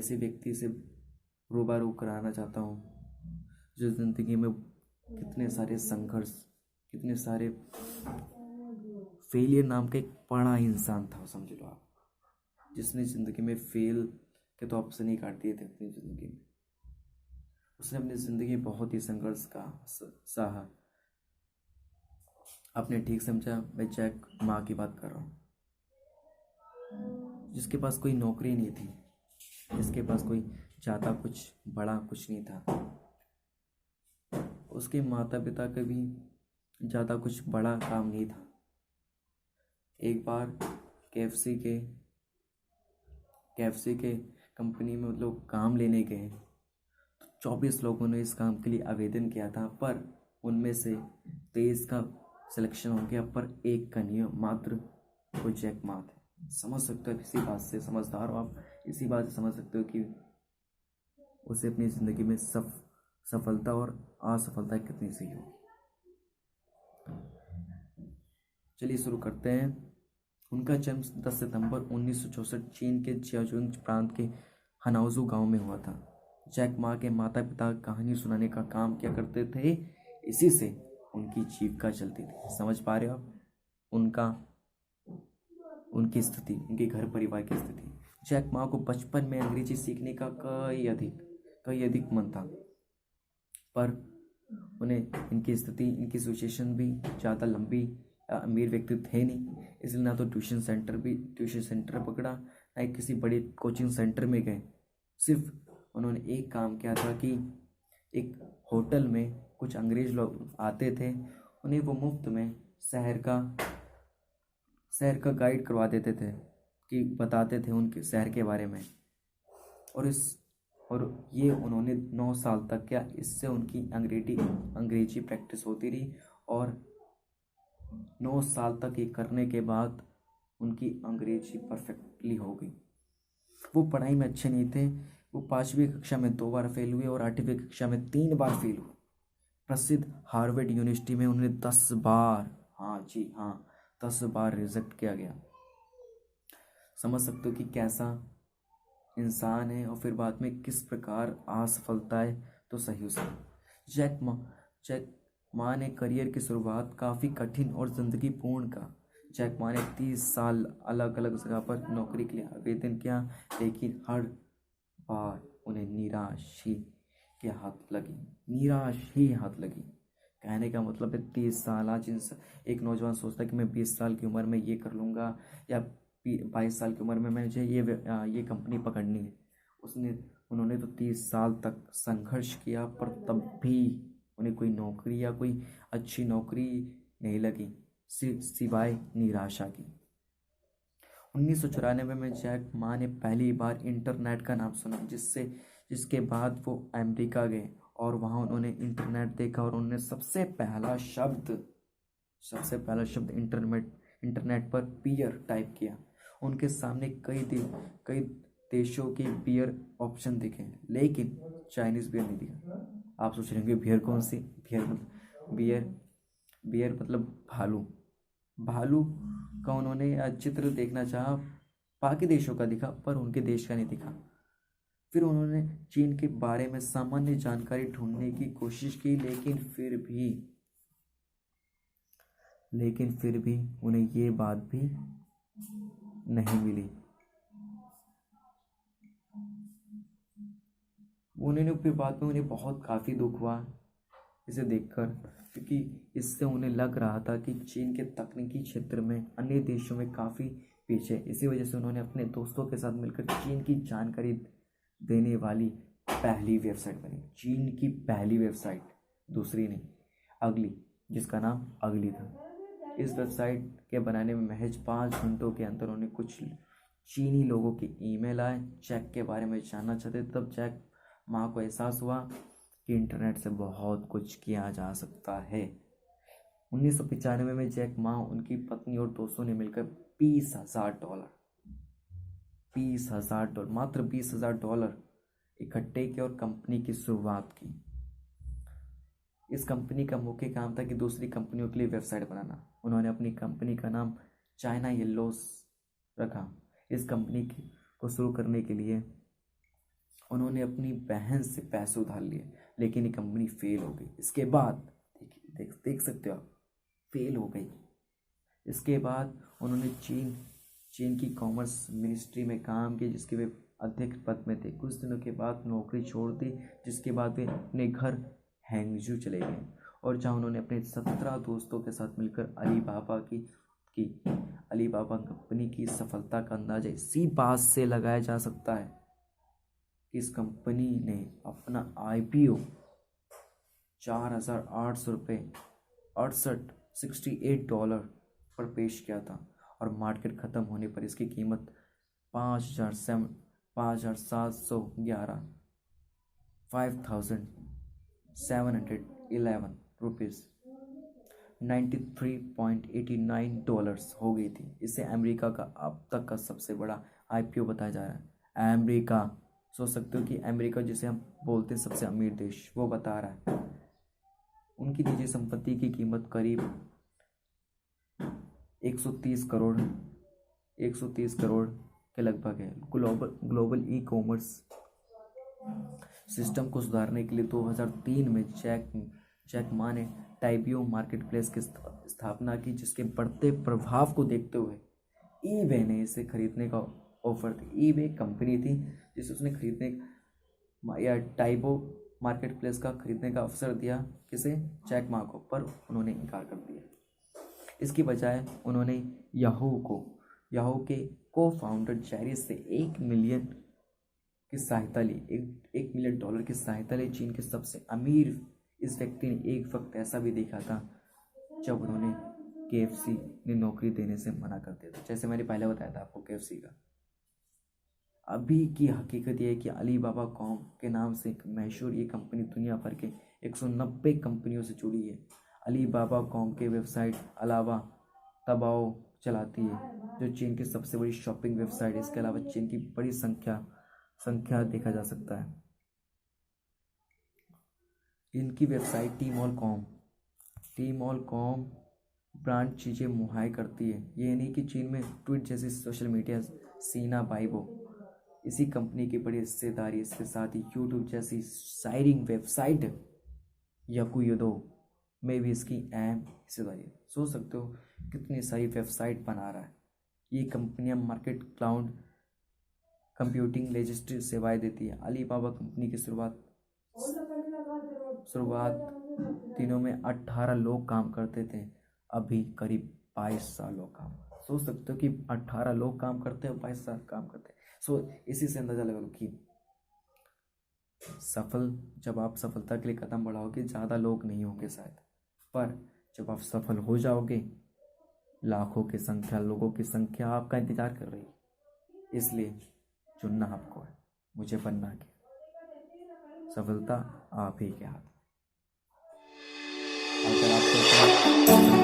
ऐसे व्यक्ति से रूबरू कराना चाहता हूँ जो ज़िंदगी में कितने सारे संघर्ष, कितने सारे फेलियर नाम का एक बड़ा इंसान था, समझ लो आप, जिसने ज़िंदगी में फेल के तो ऑप्शन ही काट दिए थे अपनी ज़िंदगी में। उसने अपनी ज़िंदगी बहुत ही संघर्ष का सहा। आपने ठीक समझा, मैं जैक मा की बात कर रहा हूँ, जिसके पास कोई नौकरी नहीं थी, जिसके पास कोई ज़्यादा कुछ बड़ा कुछ नहीं था। उसके माता पिता का भी ज़्यादा कुछ बड़ा काम नहीं था। एक बार केएफसी के कंपनी में लोग काम लेने गए तो 24 लोगों ने इस काम के लिए आवेदन किया था, पर उनमें से 23 का सिलेक्शन हो गया, पर एक का नहीं, मात्र वो जैक मा थे। समझ सकते हो, इसी बात से समझदार हो आप, इसी बात से समझ सकते हो कि उसे अपनी ज़िंदगी में सफलता और असफलता कितनी सही हो। चलिए शुरू करते हैं। उनका जन्म 10 सितंबर 1964 चीन के जियाजुइंग प्रांत के हनाउजू गांव में हुआ था। जैक मा के माता पिता कहानी सुनाने का काम किया करते थे, इसी से उनकी जीविका चलती थी। समझ पा रहे हो आप उनकी स्थिति, उनके घर परिवार की स्थिति। जैक मा को बचपन में अंग्रेजी सीखने का कई अधिक मन था, पर उन्हें इनकी स्थिति, इनकी सिचुएशन भी ज़्यादा लंबी अमीर व्यक्ति थे नहीं, इसलिए ना तो ट्यूशन सेंटर पकड़ा, ना ही किसी बड़े कोचिंग सेंटर में गए। सिर्फ उन्होंने एक काम किया था कि एक होटल में कुछ अंग्रेज लोग आते थे, उन्हें वो मुफ्त में शहर का गाइड करवा देते थे, कि बताते थे उनके शहर के बारे में। और ये उन्होंने 9 साल तक किया। इससे उनकी अंग्रेजी प्रैक्टिस होती रही, और 9 साल तक ये करने के बाद उनकी अंग्रेजी परफेक्टली हो गई। वो पढ़ाई में अच्छे नहीं थे, वो 5वीं कक्षा में 2 बार फेल हुए और 8वीं कक्षा में 3 बार फेल हुए। प्रसिद्ध हार्वर्ड यूनिवर्सिटी में उन्हें 10 बार, हाँ जी हाँ, 10 बार रिजेक्ट किया गया। समझ सकते हो कि कैसा इंसान है, और फिर बाद में किस प्रकार असफलताएं तो सही उसे। जैक मा ने करियर की शुरुआत काफ़ी कठिन और ज़िंदगी पूर्ण का। जैक मा ने 30 साल अलग अलग जगह पर नौकरी के लिए आवेदन किया, लेकिन हर बार उन्हें निराश ही हाथ लगी। कहने का मतलब है 30 साल, आज एक नौजवान सोचता है कि मैं 20 साल की उम्र में ये कर लूँगा, या 22 साल की उम्र में मुझे ये कंपनी पकड़नी है। उन्होंने तो 30 साल तक संघर्ष किया, पर तब भी उन्हें कोई नौकरी या कोई अच्छी नौकरी नहीं लगी, सिवाय निराशा की। 1994 में जैक मा ने पहली बार इंटरनेट का नाम सुना, जिसके बाद वो अमेरिका गए और वहाँ उन्होंने इंटरनेट देखा, और उन्होंने सबसे पहला शब्द इंटरनेट पर बियर टाइप किया। उनके सामने कई देशों के बियर ऑप्शन दिखे, लेकिन चाइनीज़ बियर नहीं दिखा। आप सोच रहे होंगे बियर कौन सी? बियर मतलब भालू का उन्होंने चित्र देखना चाहा, बाकी देशों का दिखा, पर उनके देश का नहीं दिखा। फिर उन्होंने चीन के बारे में सामान्य जानकारी ढूंढने की कोशिश की, लेकिन फिर भी उन्हें ये बात भी नहीं मिली। उन्हें बहुत काफ़ी दुख हुआ इसे देखकर, क्योंकि इससे उन्हें लग रहा था कि चीन के तकनीकी क्षेत्र में अन्य देशों में काफ़ी पीछे। इसी वजह से उन्होंने अपने दोस्तों के साथ मिलकर चीन की जानकारी देने वाली पहली वेबसाइट बनी। चीन की पहली वेबसाइट, दूसरी नहीं, अगली, जिसका नाम अगली था। इस वेबसाइट के बनाने में महज 5 घंटों के अंदर उन्हें कुछ चीनी लोगों के ईमेल आए, जैक के बारे में जानना चाहते। तब जैक मा को एहसास हुआ कि इंटरनेट से बहुत कुछ किया जा सकता है। 1995 में जैक मा, उनकी पत्नी और दोस्तों ने मिलकर $20,000 मात्र $20,000 इकट्ठे किए और कंपनी की शुरुआत की। इस कंपनी का मुख्य काम था कि दूसरी कंपनियों के लिए वेबसाइट बनाना। उन्होंने अपनी कंपनी का नाम चाइना येल्लोस रखा। इस कंपनी को शुरू करने के लिए उन्होंने अपनी बहन से पैसे उधार लिए, लेकिन ये कंपनी फेल हो गई। इसके बाद देख सकते हो आप, फेल हो गई। इसके बाद उन्होंने चीन की कॉमर्स मिनिस्ट्री में काम किया, जिसके वे अध्यक्ष पद में थे। कुछ दिनों के बाद नौकरी छोड़ दी, जिसके बाद वे अपने घर हैंगजू चले गए, और जहां उन्होंने अपने 17 दोस्तों के साथ मिलकर अलीबाबा कंपनी की सफलता का अंदाजा इसी बात से लगाया जा सकता है कि इस कंपनी ने अपना IPO $4,868 पर पेश किया था, और मार्केट ख़त्म होने पर इसकी कीमत 5,711 रुपीज़ $93.89 हो गई थी। इसे अमेरिका का अब तक का सबसे बड़ा IPO बताया जा रहा है। अमेरिका, सोच सकते हो कि अमेरिका जिसे हम बोलते हैं सबसे अमीर देश, वो बता रहा है। उनकी निजी संपत्ति की कीमत करीब 130 करोड़ के लगभग है। ग्लोबल ई-कॉमर्स सिस्टम को सुधारने के लिए 2003 में जैक मा ने टाइबियो मार्केटप्लेस की स्थापना की, जिसके बढ़ते प्रभाव को देखते हुए ईबे ने इसे खरीदने का ऑफर दी। ईबे कंपनी थी जिसे उसने खरीदने या टाइबो मार्केटप्लेस का खरीदने का अवसर दिया, किसे, जैक मा को, पर उन्होंने इनकार कर दिया। इसकी बजाय उन्होंने याहू के को फाउंडर जेरी से $1 मिलियन की सहायता ली। $1 मिलियन की सहायता ली। चीन के सबसे अमीर इस व्यक्ति ने एक वक्त ऐसा भी देखा था जब उन्होंने KFC ने नौकरी देने से मना कर दिया था, जैसे मैंने पहले बताया था आपको KFC का। अभी की हकीकत यह है कि अलीबाबा कॉम के नाम से एक मशहूर ये कंपनी दुनिया भर के 190 कंपनियों से जुड़ी है। अलीबाबा कॉम के वेबसाइट अलावा तबाओ चलाती है, जो चीन की सबसे बड़ी शॉपिंग वेबसाइट है। इसके अलावा चीन की बड़ी संख्या देखा जा सकता है। इनकी वेबसाइट Tmall.com ब्रांड चीज़ें मुहैया करती है। ये नहीं कि चीन में ट्वीट जैसी सोशल मीडिया, सीना बाइबो इसी कंपनी की बड़ी हिस्सेदारी। इसके साथ ही यूट्यूब जैसी शायरिंग वेबसाइट याकुयोदो में भी इसकी अहम हिस्सेदारी है। सोच सकते हो कितनी सारी वेबसाइट बना रहा है। ये कंपनियां मार्केट, क्लाउड कंप्यूटिंग, लॉजिस्टिक सेवाएं देती है। अलीबाबा कंपनी की शुरुआत दिनों में 18 लोग काम करते थे, अभी करीब 22 लोग काम। सोच सकते हो कि 18 लोग काम करते हैं, 22 काम करते हैं। इसी से अंदाजा लगा लो कि जब आप सफलता के लिए कदम बढ़ाओगे, ज़्यादा लोग नहीं होंगे शायद, पर जब आप सफल हो जाओगे, लोगों की संख्या आपका इंतजार कर रही है। इसलिए चुनना आपको है, मुझे बनना है। सफलता आप ही के हाथ। अगर आपको